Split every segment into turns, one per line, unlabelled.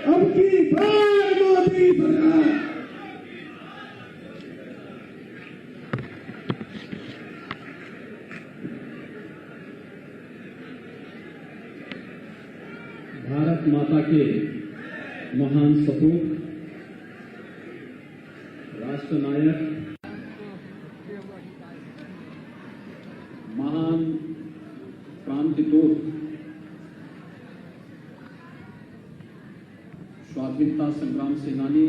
अब की बार मोदी सरकार। भारत माता के महान सपूत, राष्ट्र नायक, महान क्रांतिदूत, स्वाधीनता संग्राम सेनानी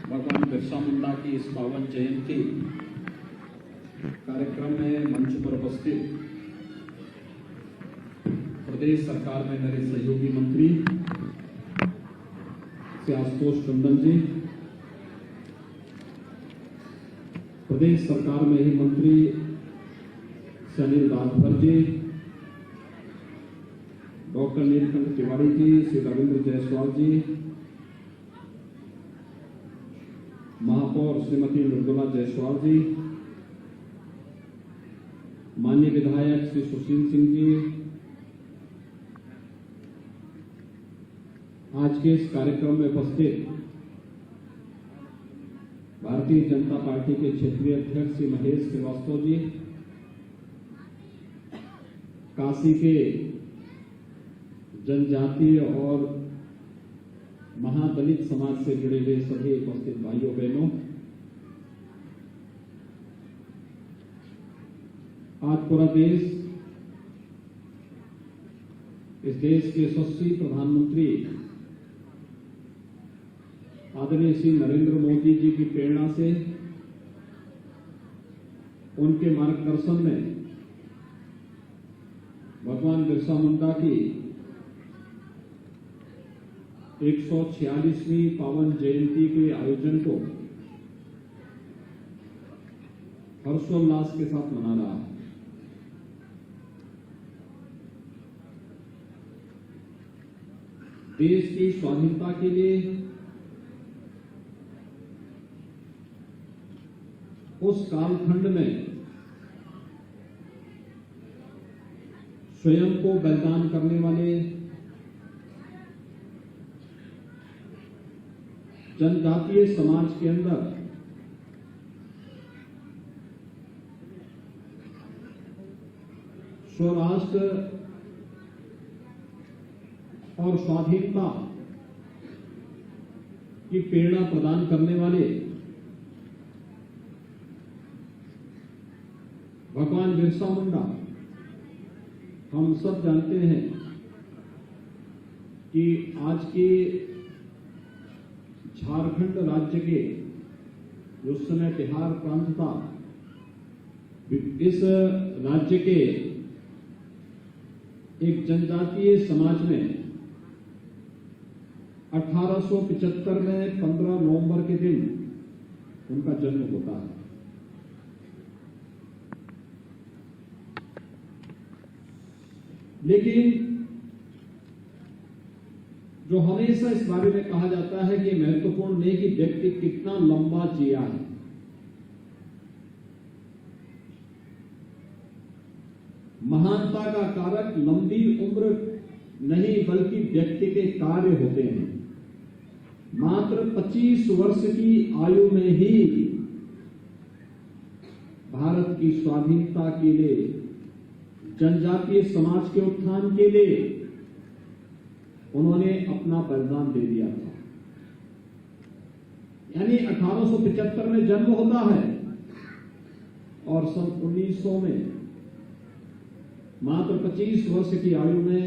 भगवान बिरसा मुंडा की इस पावन जयंती कार्यक्रम में मंच पर उपस्थित प्रदेश सरकार में मेरे सहयोगी मंत्री श्री आशुतोष टंडन जी, प्रदेश सरकार में ही मंत्री श्री अनिल राजभर जी, डॉक्टर नीलकंठ तिवारी जी, श्री रविंद्र जायसवाल जी, महापौर श्रीमती मृदुला जायसवाल जी, माननीय विधायक श्री सुशील सिंह जी, आज के इस कार्यक्रम में उपस्थित भारतीय जनता पार्टी के क्षेत्रीय अध्यक्ष श्री महेश श्रीवास्तव जी, काशी के जनजातीय और महादलित समाज से जुड़े हुए सभी उपस्थित भाइयों बहनों, आज पूरा देश इस देश के यशस्वी प्रधानमंत्री आदरणीय श्री नरेंद्र मोदी जी की प्रेरणा से, उनके मार्गदर्शन में भगवान बिरसा मुंडा की 146वीं पावन जयंती के आयोजन को हर्षोल्लास के साथ मना रहा है। देश की स्वाधीनता के लिए उस कालखंड में स्वयं को बलिदान करने वाले जनजातीय समाज के अंदर स्वराष्ट्र और स्वाधीनता की प्रेरणा प्रदान करने वाले भगवान बिरसा मुंडा, हम सब जानते हैं कि आज के झारखंड राज्य के जो उस समय बिहार प्रांत था, इस राज्य के एक जनजातीय समाज में 1875 में 15 नवंबर के दिन उनका जन्म होता है। लेकिन जो हमेशा इस बारे में कहा जाता है कि महत्वपूर्ण नहीं कि व्यक्ति कितना लंबा जिया है, महानता का कारक लंबी उम्र नहीं बल्कि व्यक्ति के कार्य होते हैं। मात्र 25 वर्ष की आयु में ही भारत की स्वाधीनता के लिए, जनजातीय समाज के उत्थान के लिए उन्होंने अपना बलिदान दे दिया था। यानी 1875 में जन्म होता है और सन 1900 में मात्र 25 वर्ष की आयु में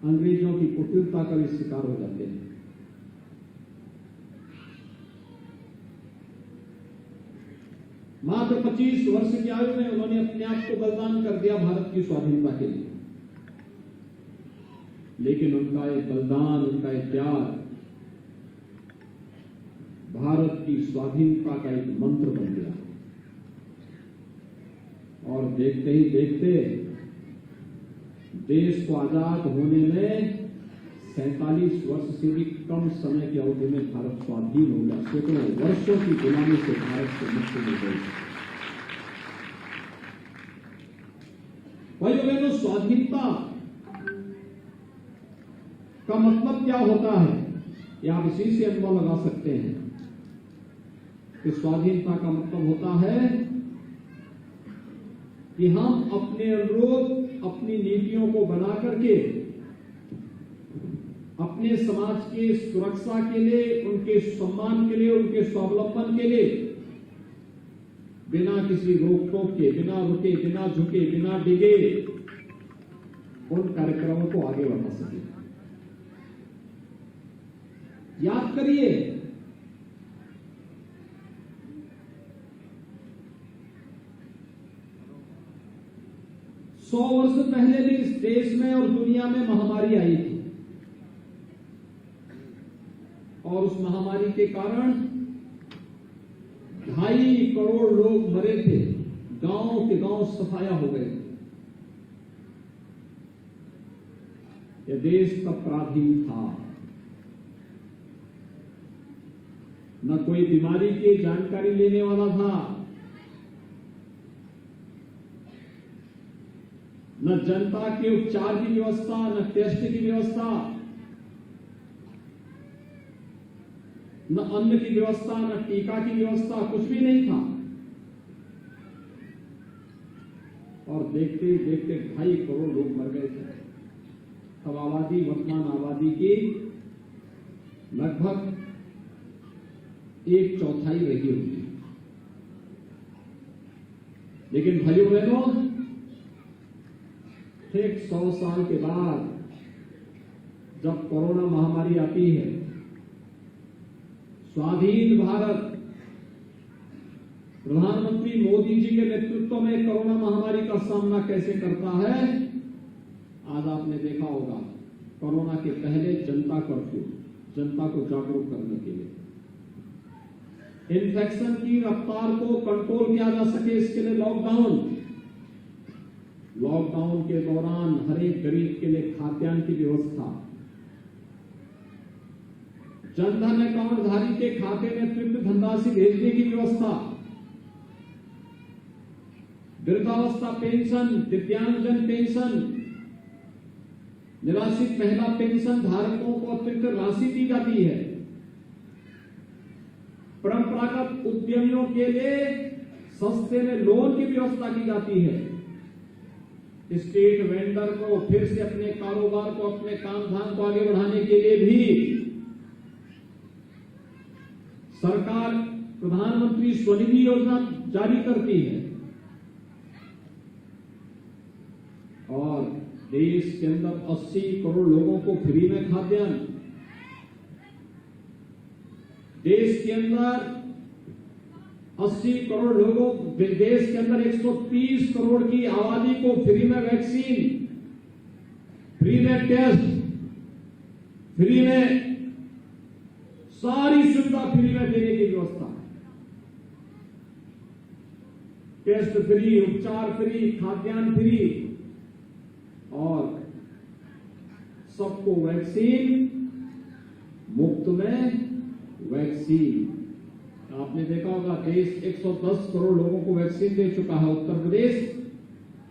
अंग्रेजों की कुटिलता का भी शिकार हो जाते हैं। मात्र 25 वर्ष की आयु में उन्होंने अपने आप को बलिदान कर दिया भारत की स्वाधीनता के लिए। लेकिन उनका एक बलिदान, उनका एक त्याग भारत की स्वाधीनता का एक मंत्र बन गया। और देखते ही देखते देश को आजाद होने में 47 वर्ष से भी कम समय की अवधि में भारत स्वाधीन हो गया। सैकड़ों वर्षों की गुलामी से भारत से मुक्ति मिल गई। भाइयों बहनों, स्वाधीनता का मतलब क्या होता है, या आप इसी से अनुमान लगा सकते हैं कि स्वाधीनता का मतलब होता है कि हम अपने अनुरूप अपनी नीतियों को बना करके अपने समाज के सुरक्षा के लिए, उनके सम्मान के लिए, उनके स्वावलंबन के लिए बिना किसी रोक टोक के, बिना रुके, बिना झुके, बिना डिगे उन कार्यक्रमों को आगे बढ़ा सके। याद करिए, सौ वर्ष पहले भी इस देश में और दुनिया में महामारी आई थी और उस महामारी के कारण 2.5 करोड़ लोग मरे थे, गांव के गांव सफाया हो गए। यह देश तब पराधीन था, न कोई बीमारी की जानकारी लेने वाला था, न जनता के उपचार की व्यवस्था, न टेस्ट की व्यवस्था, न अन्न की व्यवस्था, न टीका की व्यवस्था, कुछ भी नहीं था। और देखते ही देखते 2.5 करोड़ लोग मर गए थे। तब आबादी वर्तमान आबादी की लगभग 1/4 रही होगी। लेकिन भाइयों बहनों, ठीक 100 साल के बाद जब कोरोना महामारी आती है, स्वाधीन भारत प्रधानमंत्री मोदी जी के नेतृत्व में कोरोना महामारी का सामना कैसे करता है, आज आपने देखा होगा। कोरोना के पहले जनता कर्फ्यू, जनता को जागरूक करने के लिए, इन्फेक्शन की रफ्तार को कंट्रोल किया जा सके इसके लिए लॉकडाउन के दौरान हर एक गरीब के लिए खाद्यान्न की व्यवस्था, जनधन अकाउंट धारी के खाते में तुरंत धनराशि भेजने की व्यवस्था, वृद्धावस्था पेंशन, दिव्यांगजन पेंशन, निराश्रित महिला पेंशन धारकों को अतिरिक्त राशि दी जाती है। परंपरागत उद्यमियों के लिए सस्ते में लोन की व्यवस्था की जाती है। स्ट्रीट वेंडर को फिर से अपने कारोबार को, अपने काम धाम को आगे बढ़ाने के लिए भी सरकार प्रधानमंत्री स्वनिधि योजना जारी करती है और देश के अंदर 80 करोड़ लोगों को फ्री में खाद्यान्न, देश के अंदर 80 करोड़ लोगों, देश के अंदर 130 करोड़ की आबादी को फ्री में वैक्सीन, फ्री में टेस्ट, फ्री में सारी सुविधा फ्री में देने की व्यवस्था, टेस्ट फ्री, उपचार फ्री, खाद्यान्न फ्री और सबको वैक्सीन, मुफ्त में वैक्सीन। आपने देखा होगा देश 110 करोड़ लोगों को वैक्सीन दे चुका है। उत्तर प्रदेश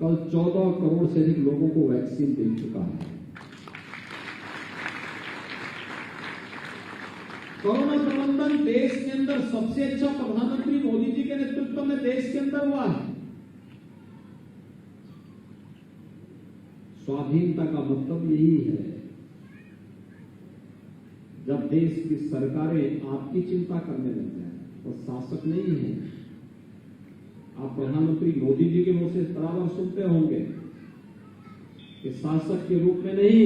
कल 14 करोड़ से अधिक लोगों को वैक्सीन दे चुका है। कोरोना प्रबंधन देश के अंदर सबसे अच्छा प्रधानमंत्री मोदी जी के नेतृत्व में देश के अंदर हुआ है। स्वाधीनता का मतलब यही है, जब देश की सरकारें आपकी चिंता करने लग जाए और शासक नहीं है। आप प्रधानमंत्री मोदी जी के मुंह से बराबर सुनते होंगे कि शासक के रूप में नहीं,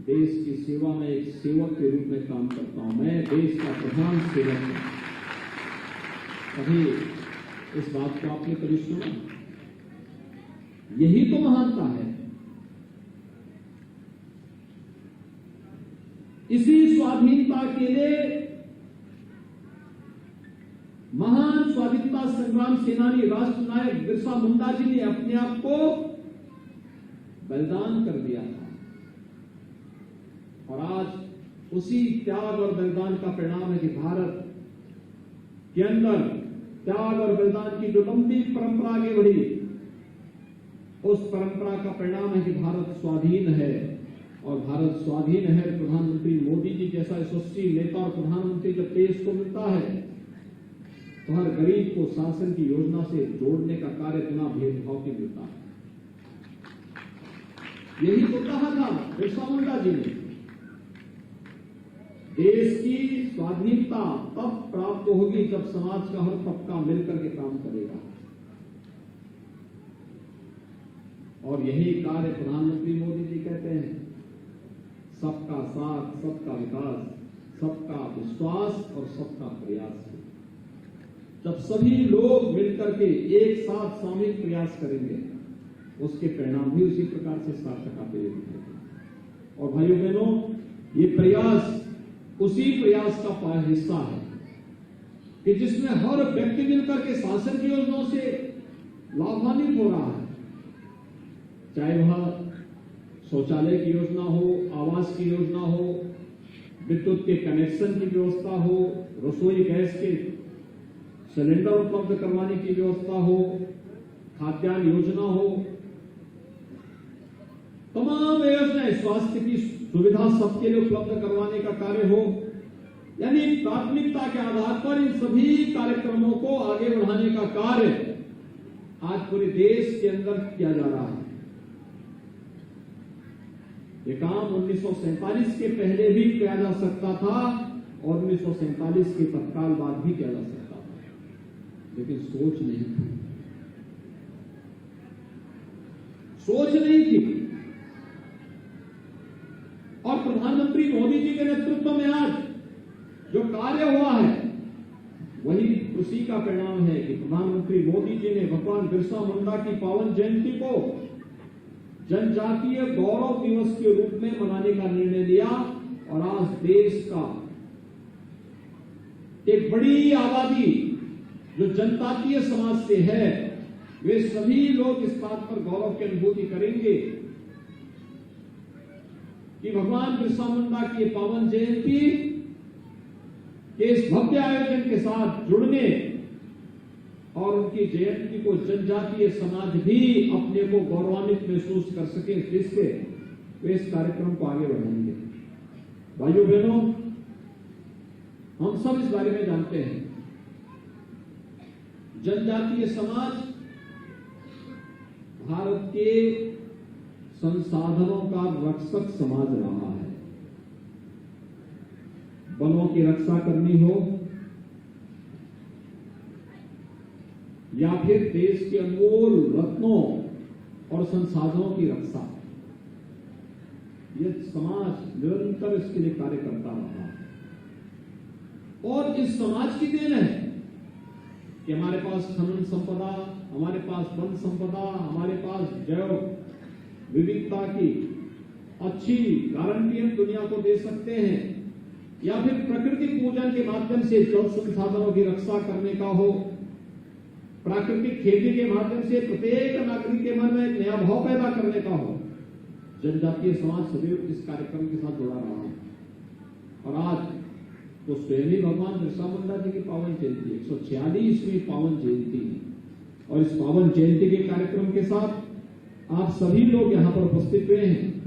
देश की सेवा में एक सेवक के रूप में काम करता हूं, मैं देश का प्रधान सेवक हूं। कभी इस बात को आपने कभी सुना? यही तो महानता है। इसी स्वाधीनता के लिए महान स्वाधीनता संग्राम सेनानी राष्ट्र नायक बिरसा मुंडा जी ने अपने आप को बलिदान कर दिया था और आज उसी त्याग और बलिदान का परिणाम है कि भारत के अंदर त्याग और बलिदान की जो लंबी परंपरा आगे बढ़ी, उस परंपरा का परिणाम है कि भारत स्वाधीन है और भारत स्वाधीन है, प्रधानमंत्री मोदी जी जैसा यशस्वी नेता और प्रधानमंत्री जब देश को मिलता है तो हर गरीब को शासन की योजना से जोड़ने का कार्य बिना भेदभाव के मिलता है। यही तो कहा था बिरसा मुंडा जी ने, देश की स्वाधीनता तब प्राप्त होगी जब समाज का हर तबका मिलकर के काम करेगा। और यही कार्य प्रधानमंत्री मोदी जी कहते हैं, सबका साथ, सबका विकास, सबका विश्वास और सबका प्रयास। जब सभी लोग मिलकर के एक साथ सामूहिक प्रयास करेंगे, उसके परिणाम भी उसी प्रकार से सार्थक आते हुए दिखेंगे। और भाइयों बहनों, ये प्रयास उसी प्रयास का हिस्सा है कि जिसमें हर व्यक्ति मिलकर के शासन की योजनाओं से लाभान्वित हो रहा है, चाहे वह शौचालय की योजना हो, आवास की योजना हो, विद्युत के कनेक्शन की व्यवस्था हो, रसोई गैस के सिलेंडर उपलब्ध करवाने की व्यवस्था हो, खाद्यान्न योजना हो, तमाम योजनाएं, स्वास्थ्य की सुविधा सबके लिए उपलब्ध करवाने का कार्य हो, यानी प्राथमिकता के आधार पर इन सभी कार्यक्रमों को आगे बढ़ाने का कार्य आज पूरे देश के अंदर किया जा रहा है। ये काम 1947 के पहले भी किया जा सकता था और 1947 के तत्काल बाद भी किया जा सकता था, लेकिन सोच नहीं थी, सोच नहीं थी। और प्रधानमंत्री मोदी जी के नेतृत्व में आज जो कार्य हुआ है वही उसी का परिणाम है कि प्रधानमंत्री मोदी जी ने भगवान बिरसा मुंडा की पावन जयंती को जनजातीय गौरव दिवस के रूप में मनाने का निर्णय लिया। और आज देश का एक बड़ी आबादी जो जनजातीय समाज से है, वे सभी लोग इस बात पर गौरव की अनुभूति करेंगे कि भगवान बिरसा मुंडा की पावन जयंती के इस भव्य आयोजन के साथ जुड़ने और उनकी जयंती को जनजातीय समाज भी अपने को गौरवान्वित महसूस कर सके, जिससे वे इस कार्यक्रम को आगे बढ़ाएंगे। भाइयों बहनों, हम सब इस बारे में जानते हैं, जनजातीय समाज भारत के संसाधनों का रक्षक समाज रहा है। वनों की रक्षा करनी हो या फिर देश के अनमोल रत्नों और संसाधनों की रक्षा, यह समाज निरंतर इसके लिए कार्य करता रहा है। और इस समाज की देन है कि हमारे पास खनन संपदा, हमारे पास वन संपदा, हमारे पास जैव विविधता की अच्छी गारंटी हम दुनिया को दे सकते हैं, या फिर प्रकृति पूजन के माध्यम से जल संसाधनों की रक्षा करने का हो, प्राकृतिक खेती के माध्यम से प्रत्येक नागरिक के मन में एक नया भाव पैदा करने का हो। जनजातीय समाज सदैव इस कार्यक्रम के साथ जुड़ा रहा है। और आज तो स्वयं ही भगवान बिरसा मुंडा जी की पावन जयंती, 146वीं पावन जयंती है। और इस पावन जयंती के कार्यक्रम के साथ आप सभी लोग यहां पर उपस्थित हुए हैं।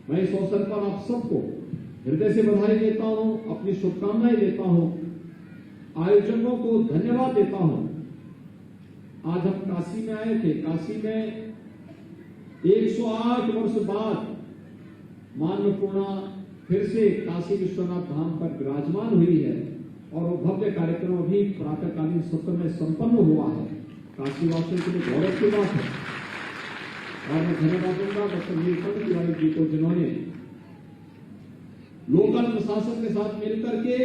मैं इस अवसर पर आप सबको हृदय से बधाई देता हूं, अपनी शुभकामनाएं देता हूं, आयोजकों को धन्यवाद देता हूं। आज हम काशी में आए थे, काशी में 108 वर्ष बाद मां अन्नपूर्णा फिर से काशी विश्वनाथ धाम पर विराजमान हुई है और वो भव्य कार्यक्रम अभी प्रातःकालीन सत्र में संपन्न हुआ है। काशीवासियों के लिए गौरव की बात है। और मैं धन्यवाद दूंगा डॉक्टर नीलकंठ तिवारी जी को, जिन्होंने लोकल प्रशासन के साथ मिलकर के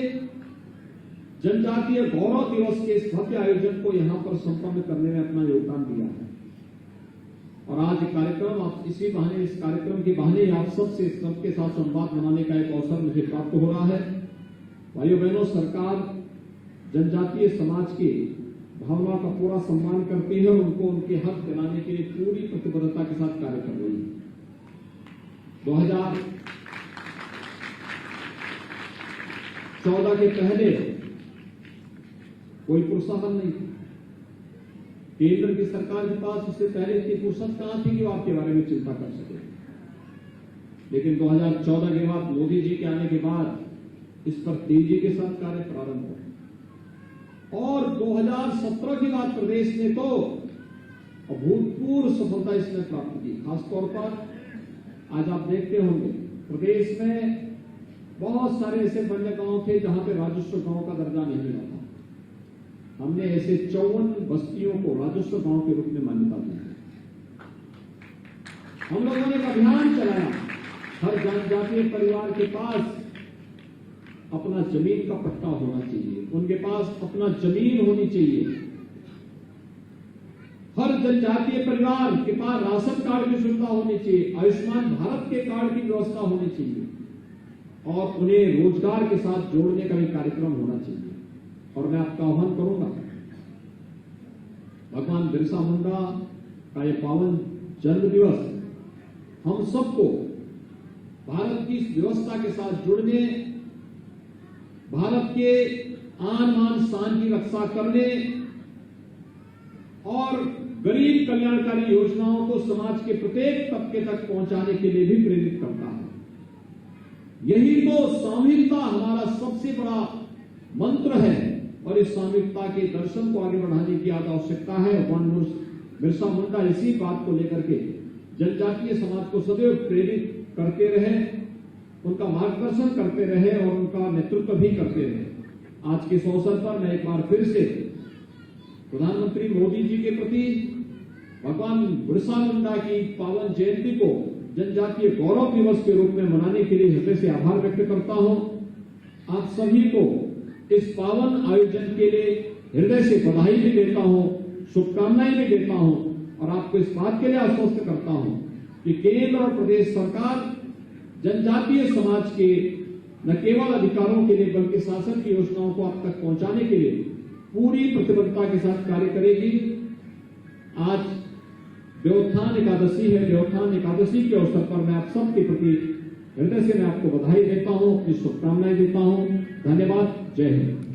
जनजातीय गौरव दिवस के इस भव्य आयोजन को यहां पर संपन्न करने में अपना योगदान दिया है। और आज कार्यक्रम, आप इसी बहाने, इस कार्यक्रम के बहाने आप सबसे सबके साथ संवाद बनाने का एक अवसर मुझे प्राप्त हो रहा है। भाइयों बहनों, सरकार जनजातीय समाज की भावना का पूरा सम्मान करती है और उनको उनके हक दिलाने के लिए पूरी प्रतिबद्धता के साथ कार्य कर रही है। 2014 के पहले कोई प्रोत्साहन नहीं था। केंद्र की सरकार के पास उससे पहले इतनी फुर्सत कहां थी कि वो आपके बारे में चिंता कर सके। लेकिन 2014 के बाद मोदी जी के आने के बाद इस पर तेजी के साथ कार्य प्रारंभ हुआ और 2017 के बाद प्रदेश ने तो अभूतपूर्व सफलता इसने प्राप्त की। खासतौर पर आज आप देखते होंगे प्रदेश में बहुत सारे ऐसे वन्य गांव थे जहां पे राजस्व गांव का दर्जा नहीं मिला था। हमने ऐसे 54 बस्तियों को राजस्व गांव के रूप में मान्यता दी। हम लोगों ने एक अभियान चलाया, हर जनजातीय परिवार के पास अपना जमीन का पट्टा होना चाहिए, उनके पास अपना जमीन होनी चाहिए। हर जनजातीय परिवार के पास राशन कार्ड की सुविधा होनी चाहिए, आयुष्मान भारत के कार्ड की व्यवस्था होनी चाहिए और उन्हें रोजगार के साथ जोड़ने का भी कार्यक्रम होना चाहिए। और मैं आपका आह्वान करूंगा, भगवान बिरसा मुंडा का यह पावन जन्म दिवस हम सबको भारत की इस व्यवस्था के साथ जुड़ने, भारत के आन मान शान की रक्षा करने और गरीब कल्याणकारी योजनाओं को समाज के प्रत्येक तबके तक पहुंचाने के लिए भी प्रेरित करता है। यही तो सामूहिकता हमारा सबसे बड़ा मंत्र है और इस सामूहिकता के दर्शन को आगे बढ़ाने की आवश्यकता है। भगवान बिरसा मुंडा इसी बात को लेकर के जनजातीय समाज को सदैव प्रेरित करते रहे, उनका मार्गदर्शन करते रहे और उनका नेतृत्व भी करते रहे। आज के इस अवसर पर मैं एक बार फिर से प्रधानमंत्री मोदी जी के प्रति भगवान बिरसा मुंडा की पावन जयंती को जनजातीय गौरव दिवस के रूप में मनाने के लिए हृदय से आभार व्यक्त करता हूं। आप सभी को इस पावन आयोजन के लिए हृदय से बधाई भी देता हूं, शुभकामनाएं भी देता हूं और आपको इस बात के लिए आश्वस्त करता हूं कि केंद्र और प्रदेश सरकार जनजातीय समाज के न केवल अधिकारों के लिए बल्कि शासन की योजनाओं को आप तक पहुंचाने के लिए पूरी प्रतिबद्धता के साथ कार्य करेगी। आज देवोत्थान एकादशी है, देवोत्थान एकादशी के अवसर पर मैं आप सबके प्रति हृदय से मैं आपको बधाई देता हूं, अपनी शुभकामनाएं देता हूं। धन्यवाद। जय हिंद।